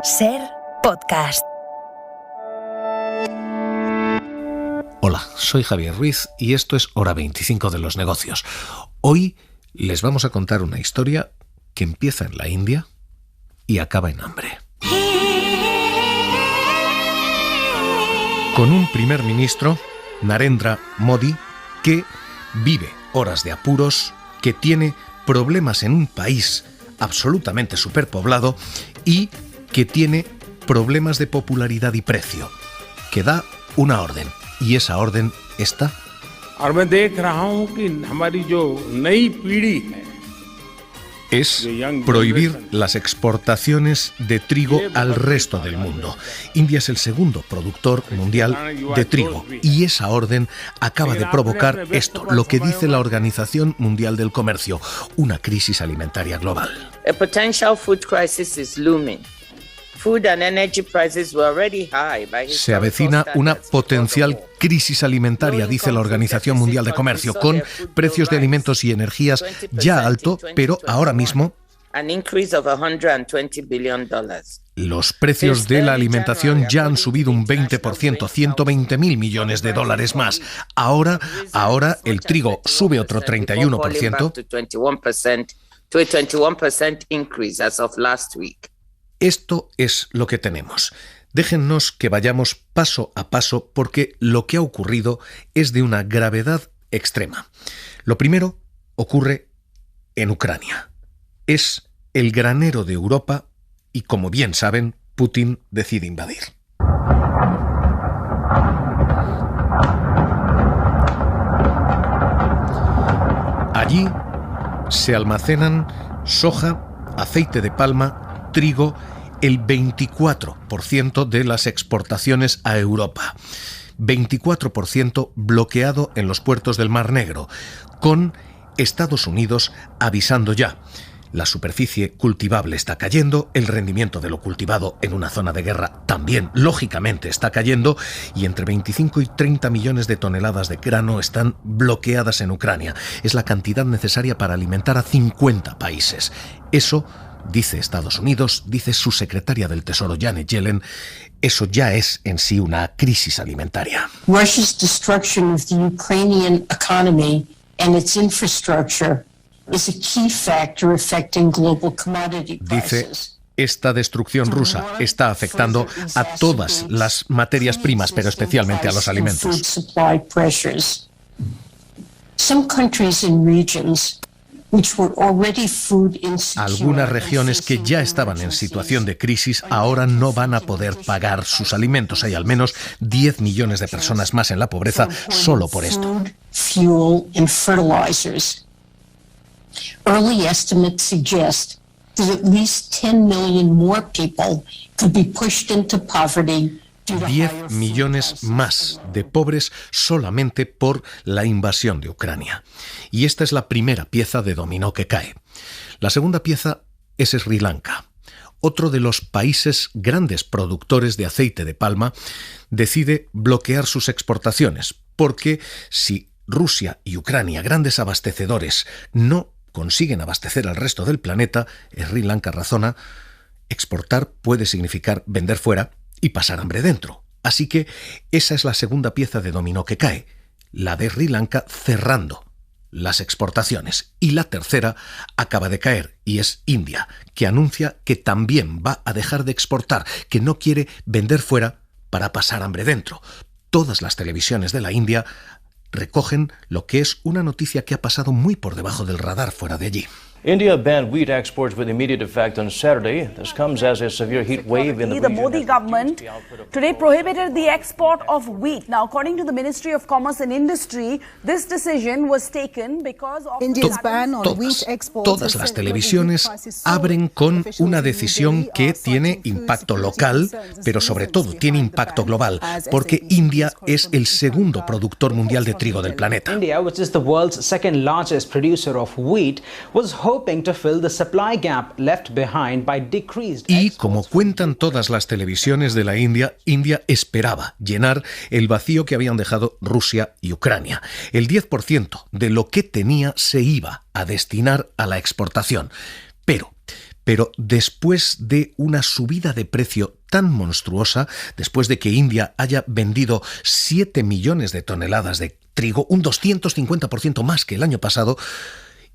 SER Podcast. Hola, soy Javier Ruiz y esto es Hora 25 de los negocios. Hoy les vamos a contar una historia que empieza en la India y acaba en hambre. Con un primer ministro, Narendra Modi, que vive horas de apuros, que tiene problemas en un país absolutamente superpoblado y que tiene problemas de popularidad y precio, que da una orden, y esa orden está. Es prohibir las exportaciones de trigo al resto del mundo. India es el segundo productor mundial de trigo y esa orden acaba de provocar esto, lo que dice la Organización Mundial del Comercio, una crisis alimentaria global. A potential food crisis is looming. Food and energy prices were already high by Se avecina una potencial crisis alimentaria, dice la Organización Mundial de Comercio, con precios de alimentos y energías ya alto, pero ahora mismo an increase of $120 billion. Los precios de la alimentación ya han subido un 20%, $120.000 millones más. Ahora el trigo sube otro 31%. To a 21% increase as of last week. Esto es lo que tenemos. Déjennos que vayamos paso a paso porque lo que ha ocurrido es de una gravedad extrema. Lo primero ocurre en Ucrania. Es el granero de Europa y, como bien saben, Putin decide invadir. Allí se almacenan soja, aceite de palma, trigo, el 24% de las exportaciones a Europa. 24% bloqueado en los puertos del Mar Negro, con Estados Unidos avisando ya. La superficie cultivable está cayendo, el rendimiento de lo cultivado en una zona de guerra también, lógicamente, está cayendo y entre 25 y 30 millones de toneladas de grano están bloqueadas en Ucrania. Es la cantidad necesaria para alimentar a 50 países. Eso, dice Estados Unidos, dice su secretaria del Tesoro Janet Yellen, eso ya es en sí una crisis alimentaria. Russia's destruction of the Ukrainian economy and its infrastructure is a key factor affecting global commodity prices. Dice, esta destrucción rusa está afectando a todas las materias primas, pero especialmente a los alimentos. Algunas regiones que ya estaban en situación de crisis ahora no van a poder pagar sus alimentos. Hay al menos 10 millones de personas más en la pobreza solo por esto. Early estimates suggest that at least 10 million more people could be pushed into poverty. 10 millones más de pobres solamente por la invasión de Ucrania. Y esta es la primera pieza de dominó que cae. La segunda pieza es Sri Lanka. Otro de los países grandes productores de aceite de palma decide bloquear sus exportaciones, porque si Rusia y Ucrania, grandes abastecedores, no consiguen abastecer al resto del planeta, Sri Lanka razona, exportar puede significar vender fuera y pasar hambre dentro. Así que esa es la segunda pieza de dominó que cae, la de Sri Lanka cerrando las exportaciones. Y la tercera acaba de caer, y es India, que anuncia que también va a dejar de exportar, que no quiere vender fuera para pasar hambre dentro. Todas las televisiones de la India recogen lo que es una noticia que ha pasado muy por debajo del radar fuera de allí. India banned wheat exports with immediate effect on Saturday. This comes as a severe heat wave in the region. The Modi government today prohibited the export of wheat. Now, according to the Ministry of Commerce and Industry, this decision was taken because of India's ban on wheat exports. Todas las televisiones abren con una decisión que tiene impacto local, pero sobre todo tiene impacto global, porque India es el segundo productor mundial de trigo del planeta. India, which is the world's second largest producer of wheat, was hoping to fill the supply gap left behind by decreased exports. Y como cuentan todas las televisiones de la India, India esperaba llenar el vacío que habían dejado Rusia y Ucrania. El 10% de lo que tenía se iba a destinar a la exportación. Pero pero después de una subida de precio tan monstruosa, después de que India haya vendido 7 millones de toneladas de trigo, un 250% más que el año pasado,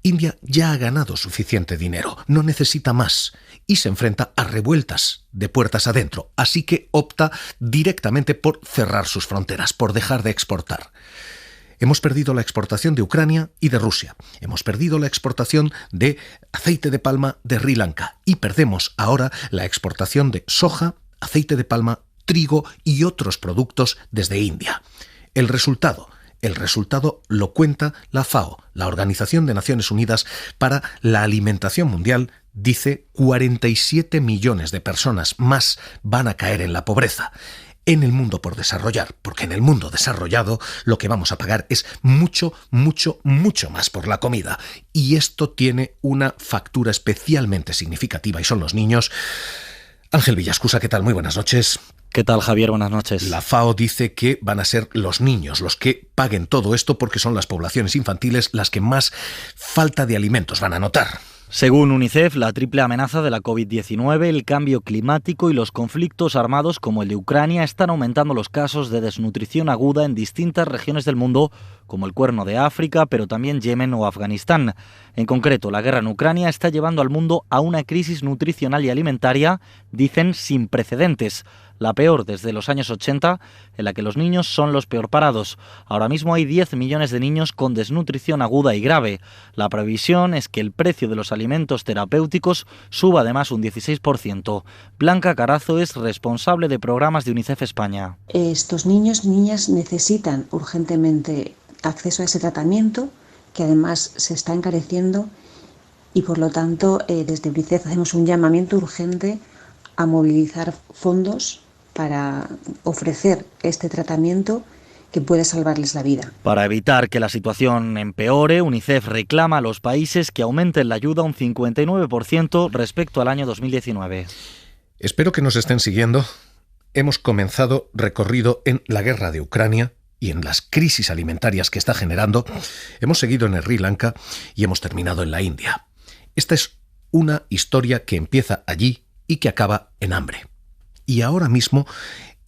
India ya ha ganado suficiente dinero, no necesita más y se enfrenta a revueltas de puertas adentro, así que opta directamente por cerrar sus fronteras, por dejar de exportar. Hemos perdido la exportación de Ucrania y de Rusia, hemos perdido la exportación de aceite de palma de Sri Lanka y perdemos ahora la exportación de soja, aceite de palma, trigo y otros productos desde India. El resultado lo cuenta la FAO, la Organización de Naciones Unidas para la Alimentación Mundial, dice 47 millones de personas más van a caer en la pobreza. En el mundo por desarrollar, porque en el mundo desarrollado lo que vamos a pagar es mucho, mucho, mucho más por la comida. Y esto tiene una factura especialmente significativa y son los niños. Ángel Villascusa, ¿qué tal? Muy buenas noches. ¿Qué tal, Javier? Buenas noches. La FAO dice que van a ser los niños los que paguen todo esto porque son las poblaciones infantiles las que más falta de alimentos van a notar. Según UNICEF, la triple amenaza de la COVID-19, el cambio climático y los conflictos armados como el de Ucrania están aumentando los casos de desnutrición aguda en distintas regiones del mundo, como el Cuerno de África, pero también Yemen o Afganistán. En concreto, la guerra en Ucrania está llevando al mundo a una crisis nutricional y alimentaria, dicen, sin precedentes. La peor desde los años 80, en la que los niños son los peor parados. Ahora mismo hay 10 millones de niños con desnutrición aguda y grave. La previsión es que el precio de los alimentos terapéuticos suba además un 16%. Blanca Carazo es responsable de programas de UNICEF España. Estos niños y niñas necesitan urgentemente acceso a ese tratamiento, que además se está encareciendo, y por lo tanto desde UNICEF hacemos un llamamiento urgente a movilizar fondos para ofrecer este tratamiento que puede salvarles la vida. Para evitar que la situación empeore, UNICEF reclama a los países que aumenten la ayuda un 59% respecto al año 2019. Espero que nos estén siguiendo. Hemos comenzado recorrido en la guerra de Ucrania y en las crisis alimentarias que está generando. Hemos seguido en Sri Lanka y hemos terminado en la India. Esta es una historia que empieza allí y que acaba en hambre. Y ahora mismo,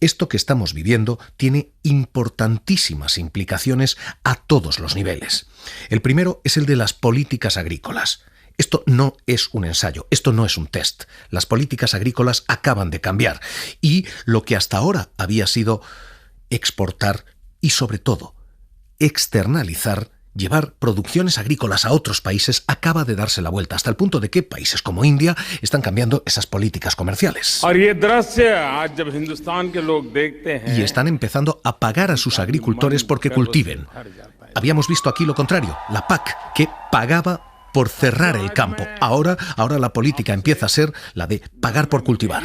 esto que estamos viviendo tiene importantísimas implicaciones a todos los niveles. El primero es el de las políticas agrícolas. Esto no es un ensayo, esto no es un test. Las políticas agrícolas acaban de cambiar y lo que hasta ahora había sido exportar y, sobre todo, externalizar, llevar producciones agrícolas a otros países, acaba de darse la vuelta, hasta el punto de que países como India están cambiando esas políticas comerciales. Y están empezando a pagar a sus agricultores porque cultiven. Habíamos visto aquí lo contrario, la PAC, que pagaba por cerrar el campo. Ahora la política empieza a ser la de pagar por cultivar.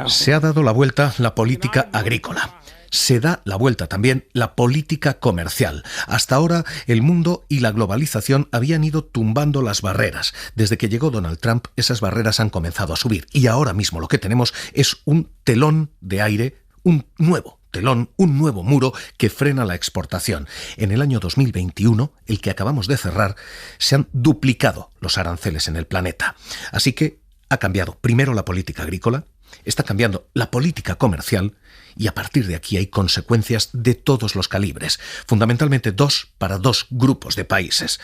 Se ha dado la vuelta la política agrícola. Se da la vuelta también la política comercial. Hasta ahora el mundo y la globalización habían ido tumbando las barreras. Desde que llegó Donald Trump, esas barreras han comenzado a subir. Y ahora mismo lo que tenemos es un telón de aire, un nuevo telón, un nuevo muro que frena la exportación. En el año 2021, el que acabamos de cerrar, se han duplicado los aranceles en el planeta. Así que ha cambiado primero la política agrícola, está cambiando la política comercial y a partir de aquí hay consecuencias de todos los calibres, fundamentalmente para dos grupos de países.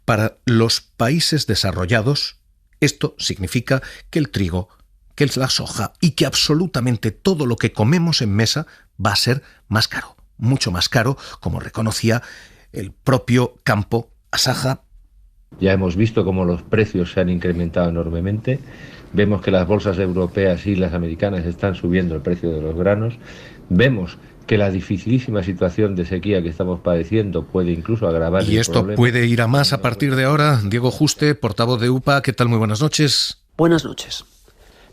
Para los países desarrollados, esto significa que el trigo, que la soja y que absolutamente todo lo que comemos en mesa va a ser más caro, mucho más caro, como reconocía el propio Campo Asaja. Ya hemos visto cómo los precios se han incrementado enormemente. Vemos que las bolsas europeas y las americanas están subiendo el precio de los granos. Vemos que la dificilísima situación de sequía que estamos padeciendo puede incluso agravar el problema. Y esto puede ir a más a partir de ahora. Diego Juste, portavoz de UPA, ¿qué tal? Muy buenas noches. Buenas noches.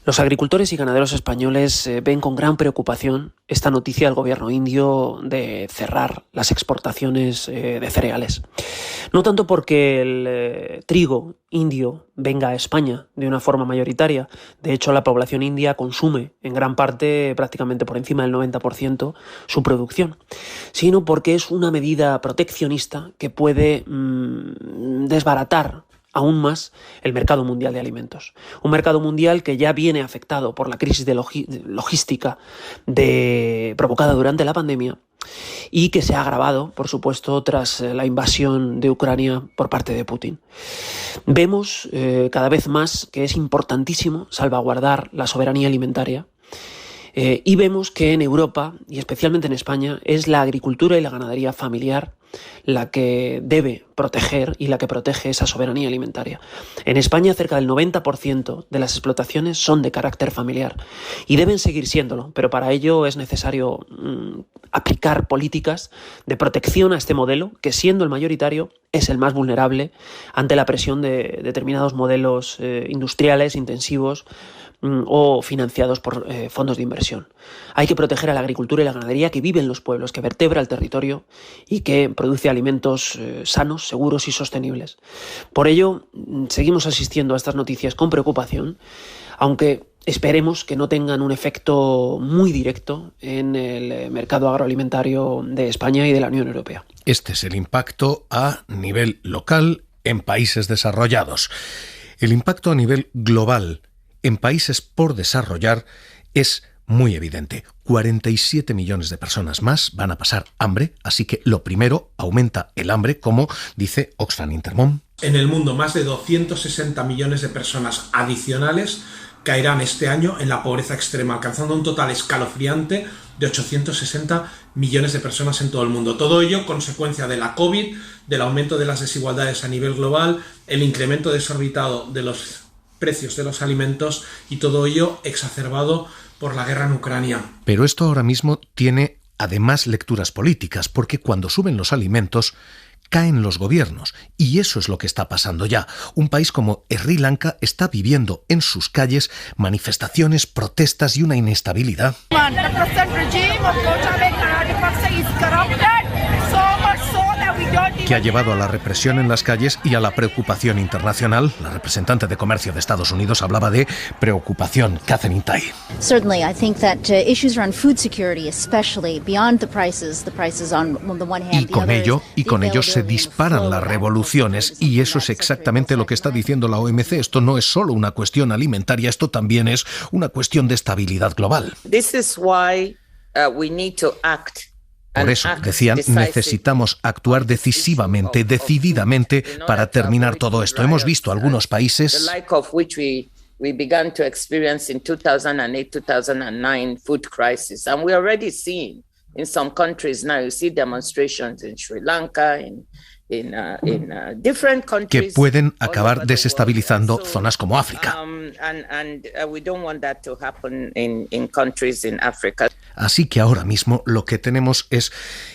Los agricultores y ganaderos españoles ven con gran preocupación esta noticia del gobierno indio de cerrar las exportaciones de cereales. No tanto porque el trigo indio venga a España de una forma mayoritaria, de hecho la población india consume en gran parte, prácticamente por encima del 90%, su producción, sino porque es una medida proteccionista que puede desbaratar aún más el mercado mundial de alimentos. Un mercado mundial que ya viene afectado por la crisis de logística provocada durante la pandemia y que se ha agravado, por supuesto, tras la invasión de Ucrania por parte de Putin. Vemos cada vez más que es importantísimo salvaguardar la soberanía alimentaria y vemos que en Europa, y especialmente en España, es la agricultura y la ganadería familiar la que debe proteger y la que protege esa soberanía alimentaria. En España cerca del 90% de las explotaciones son de carácter familiar y deben seguir siéndolo, pero para ello es necesario aplicar políticas de protección a este modelo que, siendo el mayoritario, es el más vulnerable ante la presión de determinados modelos industriales intensivos o financiados por fondos de inversión. Hay que proteger a la agricultura y la ganadería que vive en los pueblos, que vertebra el territorio y que produce alimentos sanos, seguros y sostenibles. Por ello, seguimos asistiendo a estas noticias con preocupación, aunque esperemos que no tengan un efecto muy directo en el mercado agroalimentario de España y de la Unión Europea. Este es el impacto a nivel local en países desarrollados. El impacto a nivel global en países por desarrollar es muy evidente. 47 millones de personas más van a pasar hambre, así que lo primero, aumenta el hambre, como dice Oxfam Intermón. En el mundo, más de 260 millones de personas adicionales caerán este año en la pobreza extrema, alcanzando un total escalofriante de 860 millones de personas en todo el mundo. Todo ello consecuencia de la COVID, del aumento de las desigualdades a nivel global, el incremento desorbitado de los precios de los alimentos y todo ello exacerbado por la guerra en Ucrania. Pero esto ahora mismo tiene además lecturas políticas, porque cuando suben los alimentos caen los gobiernos, y eso es lo que está pasando ya. Un país como Sri Lanka está viviendo en sus calles manifestaciones, protestas y una inestabilidad que ha llevado a la represión en las calles y a la preocupación internacional. La representante de Comercio de Estados Unidos hablaba de preocupación. Catherine Tai. Certainly, I think that issues around food security, especially beyond the prices on the one hand, y con ello se disparan las revoluciones, y eso es exactamente lo que está diciendo la OMC. Esto no es solo una cuestión alimentaria, esto también es una cuestión de estabilidad global. This is why we need to act. Por eso, decían, necesitamos actuar decisivamente, decididamente, para terminar todo esto. Hemos visto algunos países we began to experience in 2008-2009 food crisis, and we're already seeing in some countries now. You see demonstrations in Sri Lanka, in different countries, que pueden acabar desestabilizando zonas como África. We don't want that to happen in countries in Africa. Así que ahora mismo lo que tenemos es,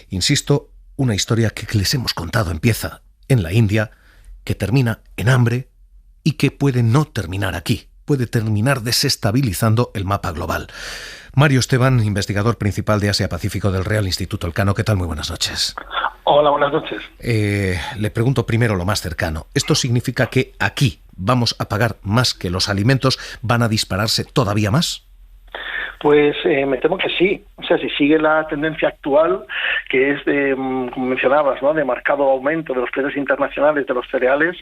insisto, una historia que les hemos contado. Empieza en la India, que termina en hambre y que puede no terminar aquí. Puede terminar desestabilizando el mapa global. Mario Esteban, investigador principal de Asia-Pacífico del Real Instituto Elcano. ¿Qué tal? Muy buenas noches. Hola, buenas noches. Le pregunto primero lo más cercano. ¿Esto significa que aquí vamos a pagar más, que los alimentos van a dispararse todavía más? Pues me temo que sí. O sea, si sigue la tendencia actual, que es de, como mencionabas, ¿no?, de marcado aumento de los precios internacionales de los cereales,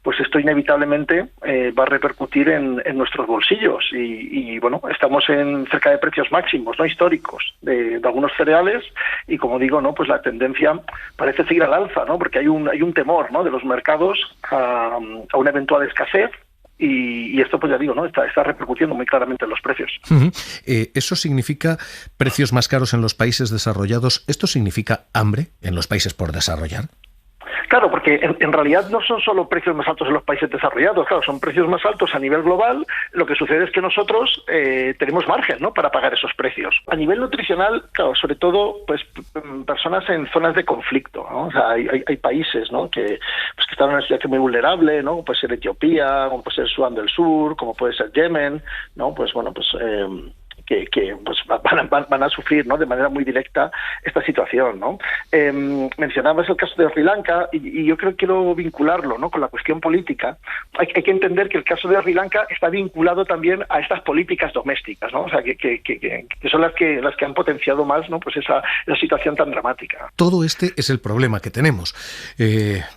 pues esto inevitablemente va a repercutir en nuestros bolsillos. Y bueno, estamos cerca de precios máximos, ¿no?, históricos de algunos cereales, y como digo, ¿no?, pues la tendencia parece seguir al alza, ¿no?, porque hay un temor, ¿no?, de los mercados a una eventual escasez. Y esto, pues ya digo, ¿no?, está repercutiendo muy claramente en los precios. ¿Eso significa precios más caros en los países desarrollados? ¿Esto significa hambre en los países por desarrollar? Claro, porque en realidad no son solo precios más altos en los países desarrollados, claro, son precios más altos a nivel global. Lo que sucede es que nosotros tenemos margen, ¿no?, para pagar esos precios. A nivel nutricional, claro, sobre todo, pues personas en zonas de conflicto, ¿no? O sea, hay países, ¿no?, que están en una situación muy vulnerable, ¿no?, como puede ser Etiopía, como puede ser Sudán del Sur, como puede ser Yemen, ¿no? Pues bueno, pues que pues van a sufrir, ¿no?, de manera muy directa esta situación, ¿no? Mencionabas el caso de Sri Lanka y yo creo que quiero vincularlo, ¿no?, con la cuestión política. Hay que entender que el caso de Sri Lanka está vinculado también a estas políticas domésticas, ¿no? O sea, que son las que han potenciado más, ¿no?, pues esa situación tan dramática. Todo este es el problema que tenemos.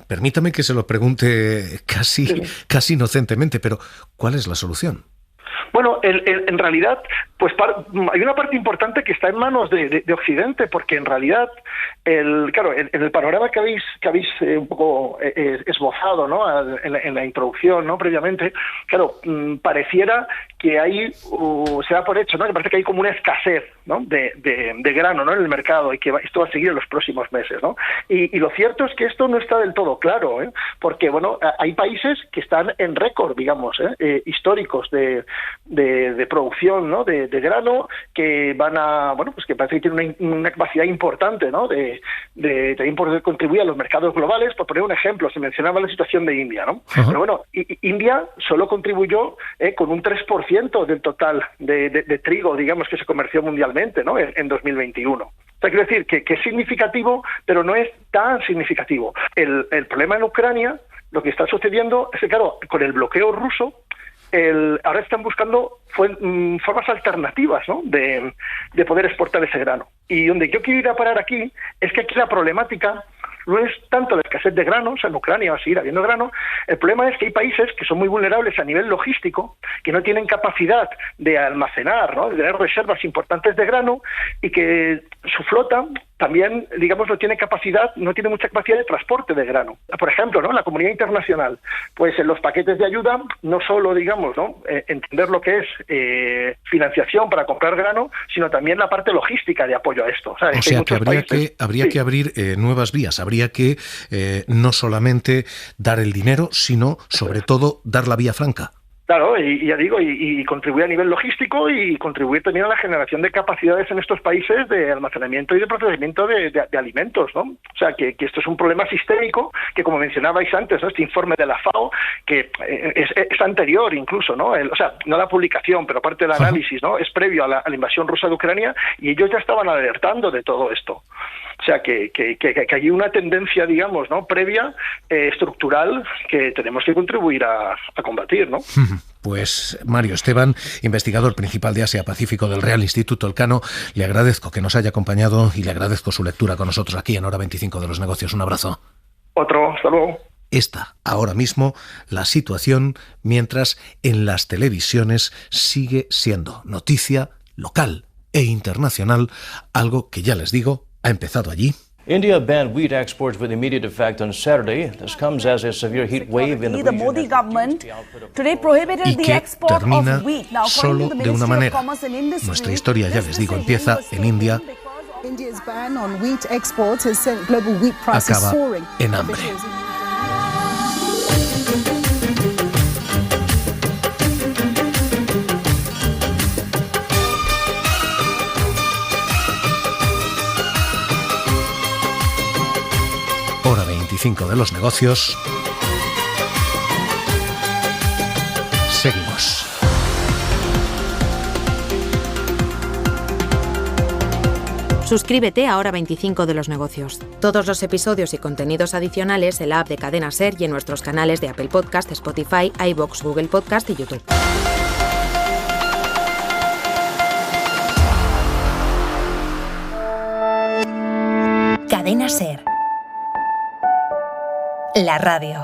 Permítame que se lo pregunte casi inocentemente, pero ¿cuál es la solución? Bueno, en realidad, pues hay una parte importante que está en manos de Occidente, porque en realidad, en el panorama que habéis un poco esbozado, ¿no?, en la introducción, ¿no?, previamente, claro, pareciera que ahí se da por hecho, ¿no?, que parece que hay como una escasez, ¿no?, de grano, ¿no?, en el mercado, y que esto va a seguir en los próximos meses, ¿no? Y lo cierto es que esto no está del todo claro, porque, bueno, hay países que están en récord, digamos, históricos de producción, ¿no?, de grano, que van a, bueno, pues que parece que tienen una capacidad importante, ¿no?, de también poder contribuir a los mercados globales. Por poner un ejemplo, se mencionaba la situación de India, ¿no? Uh-huh. Pero bueno, India solo contribuyó con un 3% del total de trigo, digamos, que se comerció mundialmente, ¿no?, en 2021. O sea, quiero decir que es significativo, pero no es tan significativo. El problema en Ucrania, lo que está sucediendo es que, claro, con el bloqueo ruso, ahora están buscando formas alternativas, ¿no?, de poder exportar ese grano. Y donde yo quiero ir a parar aquí es que aquí la problemática no es tanto la escasez de grano, o sea, en Ucrania va a seguir habiendo grano. El problema es que hay países que son muy vulnerables a nivel logístico, que no tienen capacidad de almacenar, ¿no?, de tener reservas importantes de grano, y que su flota también, digamos, no tiene mucha capacidad de transporte de grano. Por ejemplo, ¿no?, la comunidad internacional, pues en los paquetes de ayuda, no solo, digamos, ¿no?, entender lo que es financiación para comprar grano, sino también la parte logística de apoyo a esto. O sea que habría que abrir nuevas vías, habría que no solamente dar el dinero, sino sobre todo dar la vía franca. Claro, y ya digo, y contribuir a nivel logístico, y contribuir también a la generación de capacidades en estos países de almacenamiento y de procesamiento de alimentos, ¿no? O sea, que esto es un problema sistémico que, como mencionabais antes, ¿no?, este informe de la FAO, que es anterior incluso, ¿no? O sea, no la publicación, pero parte del análisis, ¿no?, es previo a la invasión rusa de Ucrania, y ellos ya estaban alertando de todo esto. O sea, que hay una tendencia, digamos, ¿no?, previa, estructural, que tenemos que contribuir a combatir, ¿no? Pues Mario Esteban, investigador principal de Asia-Pacífico del Real Instituto Elcano, le agradezco que nos haya acompañado y le agradezco su lectura con nosotros aquí en Hora 25 de los Negocios. Un abrazo. Otro, hasta luego. Esta, ahora mismo, la situación mientras en las televisiones sigue siendo noticia local e internacional, algo que ya les digo, ha empezado allí. India banned wheat exports with immediate effect on Saturday. This comes as a severe heat wave in the region. The Modi government today prohibited the export of wheat. Now, solo de una manera. Nuestra historia, ya les digo, empieza en India. India's ban on wheat exports has sent global wheat prices soaring. En hambre. Hora 25 de los negocios. Seguimos. Suscríbete a Hora 25 de los negocios. Todos los episodios y contenidos adicionales en la app de Cadena SER y en nuestros canales de Apple Podcast, Spotify, iVoox, Google Podcast y YouTube. Cadena SER. La radio.